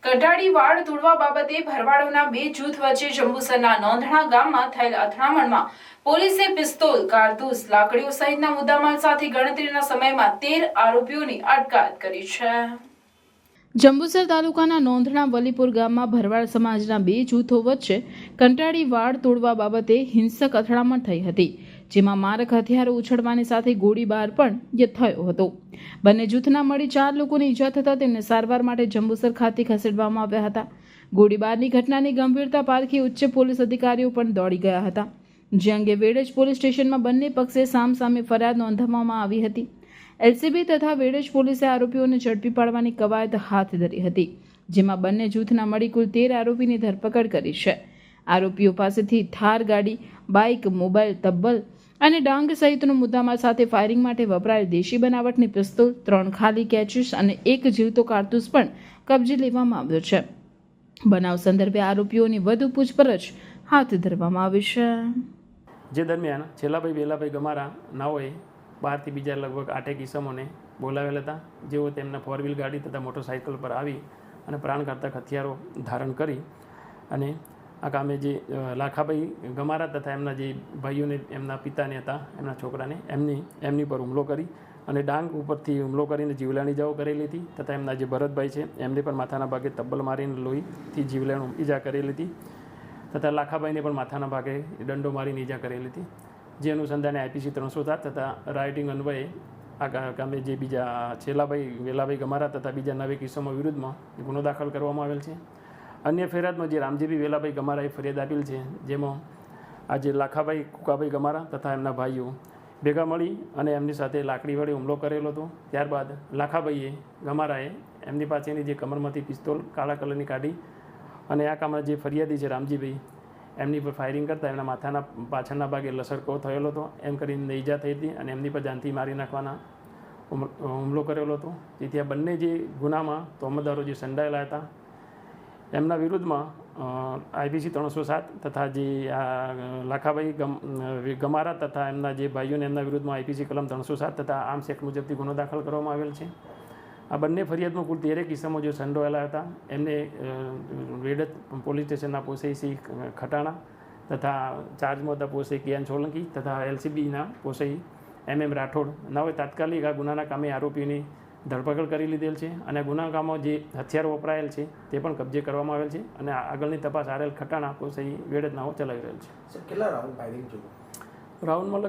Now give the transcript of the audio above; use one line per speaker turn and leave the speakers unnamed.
કઢાડી વાડ તોડવા બાબતે ભરવાડોના બે જૂથ વચ્ચે જંબુસરના નોંધણા ગામમાં થયેલ અથડામણમાં પોલીસે પિસ્તોલ, કારતૂસ, લાકડીઓ સહિતના મુદ્દામાલ સાથે ગણતરીના સમયમાં 13 આરોપીઓની અટકાયત કરી છે. જંબુસર તાલુકાના નોંધણા વલીપુર ગામમાં ભરવાડ સમાજના બે જૂથો વચ્ચે કંટાળી વાડ તોડવા બાબતે હિંસક અથડામણ થઈ હતી, જેમાં મારક હથિયારો ઉછળવાની સાથે ગોળીબાર પણ થયો હતો. બંને જૂથના મળી 4 લોકોને ઈજા થતાં તેમને સારવાર માટે જંબુસર ખાતે ખસેડવામાં આવ્યા હતા. ગોળીબારની ઘટનાની ગંભીરતા પારખી ઉચ્ચ પોલીસ અધિકારીઓ પણ દોડી ગયા હતા, જે અંગે વેડજ પોલીસ સ્ટેશનમાં બંને પક્ષે સામસામે ફરિયાદ નોંધવામાં આવી હતી. એલસીબી તથા વેડજ પોલીસે આરોપીઓને ઝડપી પાડવાની કવાયત હાથ ધરી હતી, જેમાં બંને જૂથના મળી કુલ 13 આરોપીની ધરપકડ કરી છે. આરોપીઓ પાસેથી થાર ગાડી, બાઇક, મોબાઈલ, તબ્બલ અને ડાંગ સહિતનો મુદ્દામાલ સાથે ફાયરિંગ માટે વપરાયેલ દેશી બનાવટની પિસ્તોલ, 3 ખાલી કેચીસ અને 1 જીવતો કારતૂસ પણ કબજે લેવામાં આવ્યો છે. બનાવ સંદર્ભે આરોપીઓની વધુ પૂછપરછ હાથ ધરવામાં આવી છે.
જે દરમિયાન છેલ્લાભાઈ વેલાભાઈ ગમારા નાઓએ બહારથી બીજા લગભગ 8 ઇસમોને બોલાવેલ હતા, જેઓ તેમના 4 વ્હીલ ગાડી તથા મોટરસાઇકલ પર આવી અને પ્રાણઘાતક હથિયારો ધારણ કરી અને આ કામે જે લાખાભાઈ ગમારા તથા એમના જે ભાઈઓને એમના પિતાને હતા, એમના છોકરાને એમની પર હુમલો કરી અને ડાંગ ઉપરથી હુમલો કરીને જીવલેણ ઈજાઓ કરેલી હતી તથા એમના જે ભરતભાઈ છે એમને પણ માથાના ભાગે તબ્બલ મારીને લોહીથી જીવલેણ ઈજા કરેલી હતી તથા લાખાભાઈને પણ માથાના ભાગે દંડો મારીને ઈજા કરેલી હતી. જે અનુસંધાને આઈપીસી 307 તથા રાઇટિંગ અન્વયે આ કામે જે બીજા છેલ્લાભાઈ વેલાભાઈ ગમારા તથા બીજા 9 કિસ્સાઓ વિરુદ્ધમાં ગુનો દાખલ કરવામાં આવેલ છે. અન્ય ફરિયાદમાં જે રામજીભાઈ વેલાભાઈ ગમારાએ ફરિયાદ આપેલ છે, જેમાં આજે લાખાભાઈ કુકાભાઈ ગમારા તથા એમના ભાઈઓ ભેગા મળી અને એમની સાથે લાકડી વડે હુમલો કરેલો હતો. ત્યારબાદ લાખાભાઈએ ગમારાએ એમની પાસેની જે કમરમાંથી પિસ્તોલ કાળા કલરની કાઢી અને આ કામમાં જે ફરિયાદી છે રામજીભાઈ એમની પર ફાયરિંગ કરતાં એમના માથાના પાછળના ભાગે લસરકો થયેલો હતો. એમ કરીને ઈજા થઈ હતી અને એમની પર જાનથી મારી નાખવાના હુમલો કરેલો હતો. જેથી આ બંને જે ગુનામાં તોહમતદારો જે સંડાયેલા હતા એમના વિરુદ્ધમાં આઈપીસી 307 તથા જે આ લાખાભાઈ ગમારા તથા એમના જે ભાઈઓને એમના વિરુદ્ધમાં આઈપીસી કલમ 307 તથા આર્મ્સ એક્ટ મુજબથી ગુનો દાખલ કરવામાં આવેલ છે. આ બંને ફરિયાદમાં કુલ 13 કિસ્સામાં જે સંડોવાયેલા હતા એમને વેડજ પોલીસ સ્ટેશનના પોસઈ સી ખટાણા તથા ચાર્જમાં હતા પોસઈ કેએન સોલંકી તથા એલસીબીના પોસઈ MM રાઠોડ નાઓએ તાત્કાલિક આ ગુનાના કામે આરોપીની ધરપકડ કરી લીધેલ છે અને ગુનાકામમાં જે હથિયારો વપરાયેલ છે તે પણ કબજે કરવામાં આવેલ છે અને આગળની તપાસ આરએલ ખટાણા પોસઈ વેડજ નાઓ ચલાવી રહેલ છે.
કેટલા રાઉન્ડ ફાયરિંગ થયું?
રાઉન્ડમાં